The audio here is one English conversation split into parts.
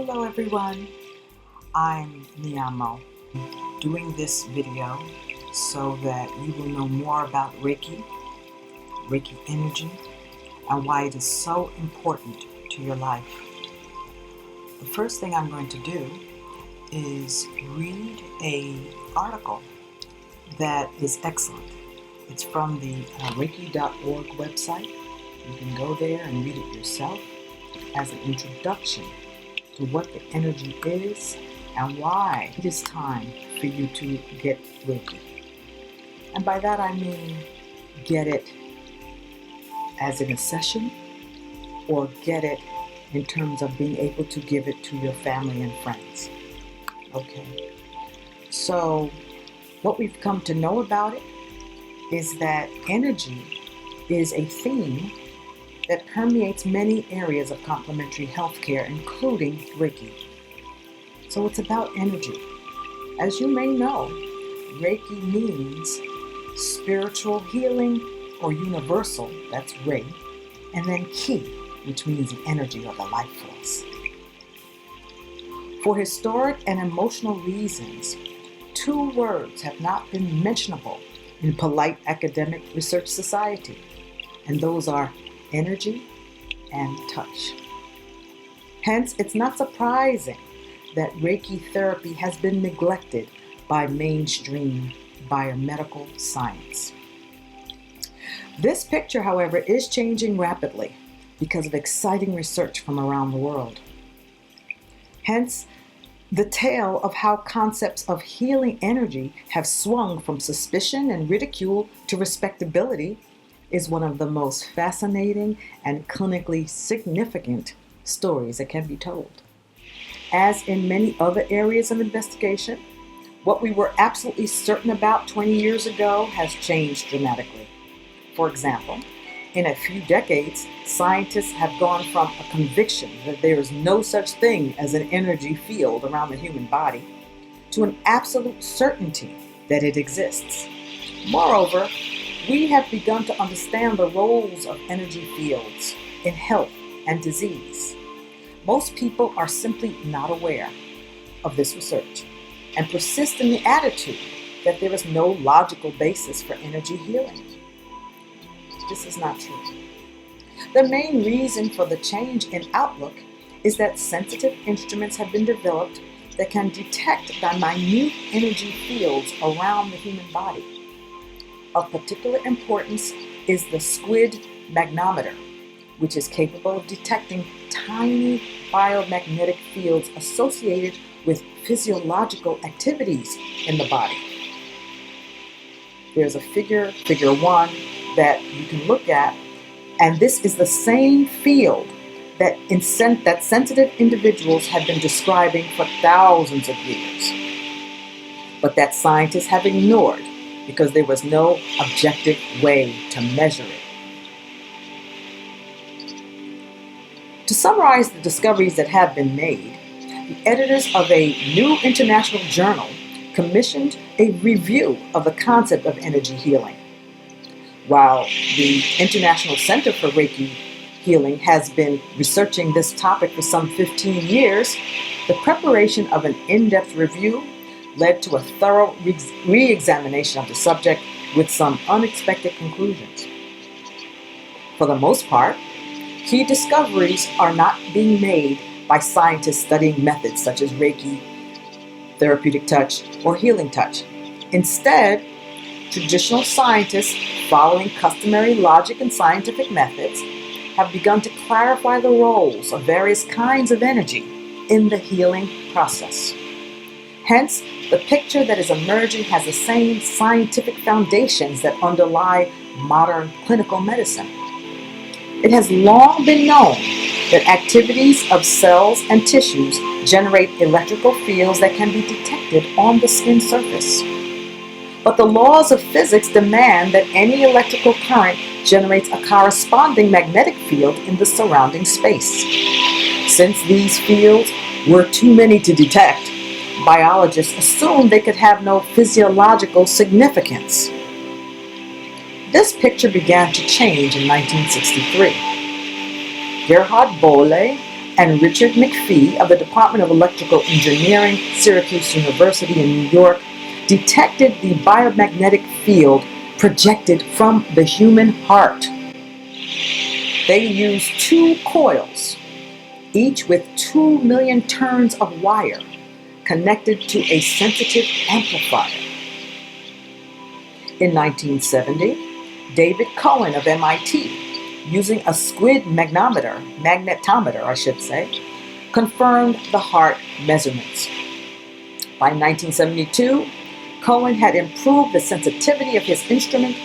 Hello everyone, I'm Niamo. Doing this video so that you will know more about Reiki energy, and why it is so important to your life. The first thing I'm going to do is read an article that is excellent. It's from the Reiki.org website. You can go there and read it yourself as an introduction to what the energy is and why it is time for you to get Reiki. And by that I mean get it as in a session, or get it in terms of being able to give it to your family and friends. Okay, so what we've come to know about it is that energy is a theme that permeates many areas of complementary healthcare, including Reiki. So it's about energy. As you may know, Reiki means spiritual healing or universal, that's Rei, and then Ki, which means the energy or the life force. For historic and emotional reasons, two words have not been mentionable in polite academic research society, and those are energy and touch. Hence, it's not surprising that Reiki therapy has been neglected by mainstream biomedical science. This picture, however, is changing rapidly because of exciting research from around the world. Hence, the tale of how concepts of healing energy have swung from suspicion and ridicule to respectability is one of the most fascinating and clinically significant stories that can be told. As in many other areas of investigation, what we were absolutely certain about 20 years ago has changed dramatically. For example, in a few decades, scientists have gone from a conviction that there is no such thing as an energy field around the human body to an absolute certainty that it exists. Moreover, we have begun to understand the roles of energy fields in health and disease. Most people are simply not aware of this research and persist in the attitude that there is no logical basis for energy healing. This is not true. The main reason for the change in outlook is that sensitive instruments have been developed that can detect the minute energy fields around the human body. Of particular importance is the squid magnometer, which is capable of detecting tiny biomagnetic fields associated with physiological activities in the body. There's a figure 1, that you can look at, and this is the same field that sensitive individuals have been describing for thousands of years, but that scientists have ignored because there was no objective way to measure it. To summarize the discoveries that have been made, the editors of a new international journal commissioned a review of the concept of energy healing. While the International Center for Reiki Healing has been researching this topic for some 15 years, the preparation of an in-depth review led to a thorough re-examination of the subject with some unexpected conclusions. For the most part, key discoveries are not being made by scientists studying methods such as Reiki, therapeutic touch, or healing touch. Instead, traditional scientists, following customary logic and scientific methods, have begun to clarify the roles of various kinds of energy in the healing process. Hence, the picture that is emerging has the same scientific foundations that underlie modern clinical medicine. It has long been known that activities of cells and tissues generate electrical fields that can be detected on the skin surface. But the laws of physics demand that any electrical current generates a corresponding magnetic field in the surrounding space. Since these fields were too many to detect, biologists assumed they could have no physiological significance. This picture began to change in 1963. Gerhard Bohle and Richard McPhee of the Department of Electrical Engineering, Syracuse University in New York, detected the biomagnetic field projected from the human heart. They used 2 coils, each with 2 million turns of wire, connected to a sensitive amplifier. In 1970, David Cohen of MIT, using a squid magnetometer, confirmed the heart measurements. By 1972, Cohen had improved the sensitivity of his instrument,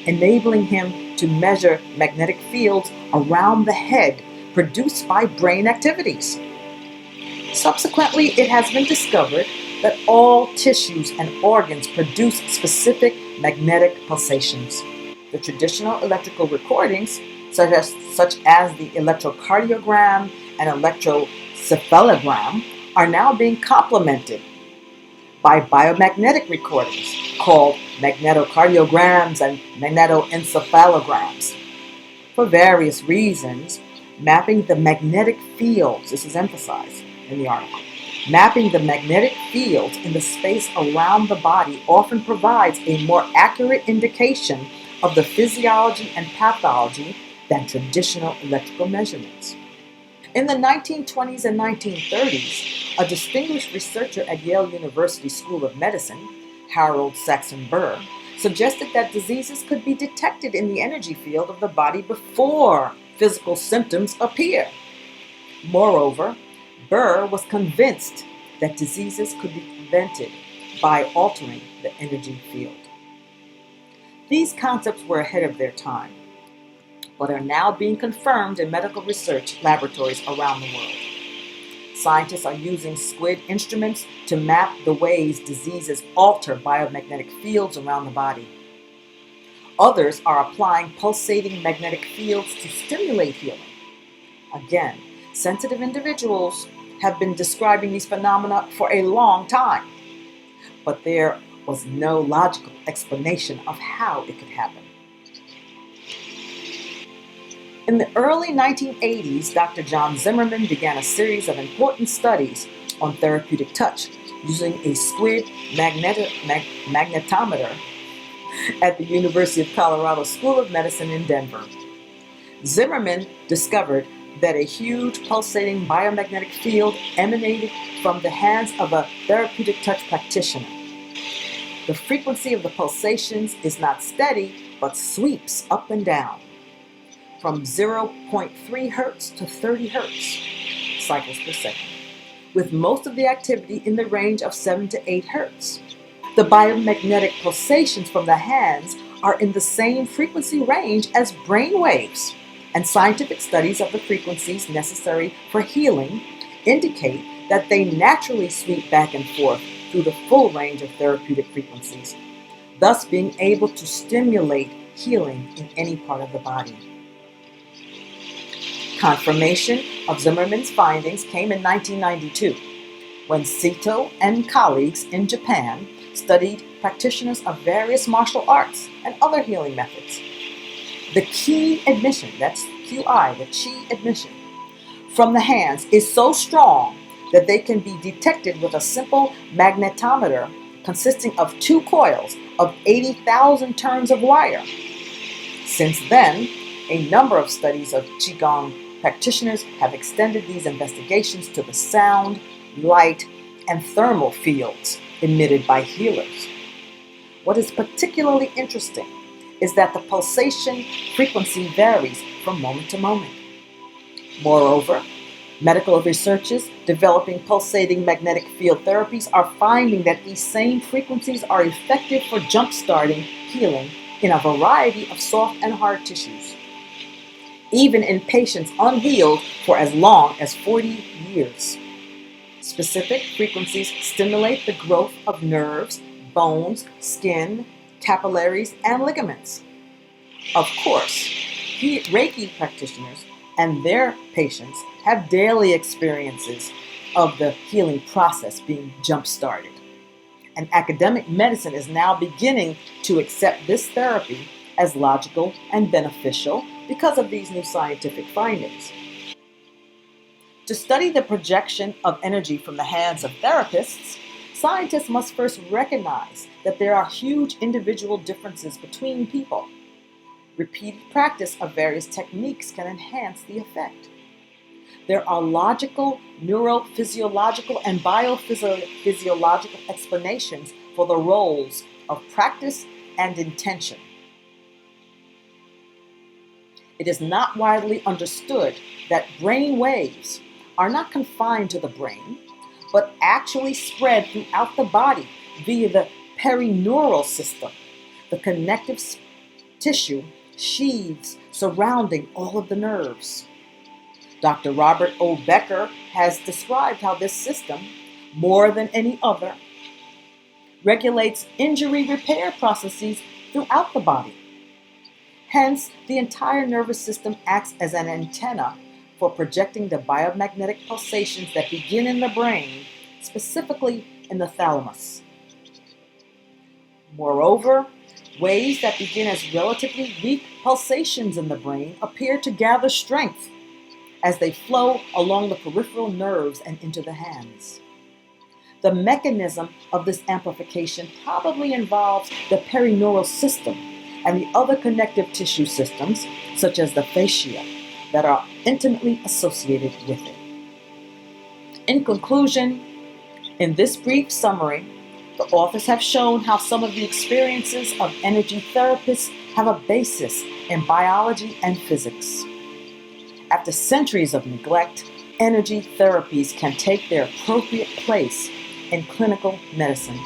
enabling him to measure magnetic fields around the head produced by brain activities. Subsequently, it has been discovered that all tissues and organs produce specific magnetic pulsations. The traditional electrical recordings, such as the electrocardiogram and electrocephalogram, are now being complemented by biomagnetic recordings called magnetocardiograms and magnetoencephalograms. For various reasons, mapping the magnetic fields, this is emphasized in the article, mapping the magnetic fields in the space around the body often provides a more accurate indication of the physiology and pathology than traditional electrical measurements. In the 1920s and 1930s, a distinguished researcher at Yale University School of Medicine, Harold Saxon Burr, suggested that diseases could be detected in the energy field of the body before physical symptoms appear. Moreover, Burr was convinced that diseases could be prevented by altering the energy field. These concepts were ahead of their time, but are now being confirmed in medical research laboratories around the world. Scientists are using squid instruments to map the ways diseases alter biomagnetic fields around the body. Others are applying pulsating magnetic fields to stimulate healing. Again, sensitive individuals have been describing these phenomena for a long time, but there was no logical explanation of how it could happen. In the early 1980s, Dr. John Zimmerman began a series of important studies on therapeutic touch using a squid magnetometer at the University of Colorado School of Medicine in Denver. Zimmerman discovered that a huge pulsating biomagnetic field emanated from the hands of a therapeutic touch practitioner. The frequency of the pulsations is not steady, but sweeps up and down from 0.3 hertz to 30 hertz cycles per second, with most of the activity in the range of 7 to 8 hertz. The biomagnetic pulsations from the hands are in the same frequency range as brain waves, and scientific studies of the frequencies necessary for healing indicate that they naturally sweep back and forth through the full range of therapeutic frequencies, thus being able to stimulate healing in any part of the body. Confirmation of Zimmerman's findings came in 1992, when Sito and colleagues in Japan studied practitioners of various martial arts and other healing methods. The Qi admission, that's QI, the Qi admission, from the hands is so strong that they can be detected with a simple magnetometer consisting of 2 coils of 80,000 turns of wire. Since then, a number of studies of Qigong practitioners have extended these investigations to the sound, light, and thermal fields emitted by healers. What is particularly interesting is that the pulsation frequency varies from moment to moment. Moreover, medical researchers developing pulsating magnetic field therapies are finding that these same frequencies are effective for jump-starting healing in a variety of soft and hard tissues, even in patients unhealed for as long as 40 years. Specific frequencies stimulate the growth of nerves, bones, skin, capillaries, and ligaments. Of course, Reiki practitioners and their patients have daily experiences of the healing process being jump-started. And academic medicine is now beginning to accept this therapy as logical and beneficial because of these new scientific findings. To study the projection of energy from the hands of therapists, scientists must first recognize that there are huge individual differences between people. Repeated practice of various techniques can enhance the effect. There are logical, neurophysiological, and biophysiological explanations for the roles of practice and intention. It is not widely understood that brain waves are not confined to the brain, but actually spread throughout the body via the perineural system, the connective tissue sheaths surrounding all of the nerves. Dr. Robert O. Becker has described how this system, more than any other, regulates injury repair processes throughout the body. Hence, the entire nervous system acts as an antenna for projecting the biomagnetic pulsations that begin in the brain, specifically in the thalamus. Moreover, waves that begin as relatively weak pulsations in the brain appear to gather strength as they flow along the peripheral nerves and into the hands. The mechanism of this amplification probably involves the perineural system and the other connective tissue systems, such as the fascia, that are intimately associated with it. In conclusion, in this brief summary, the authors have shown how some of the experiences of energy therapists have a basis in biology and physics. After centuries of neglect, energy therapies can take their appropriate place in clinical medicine.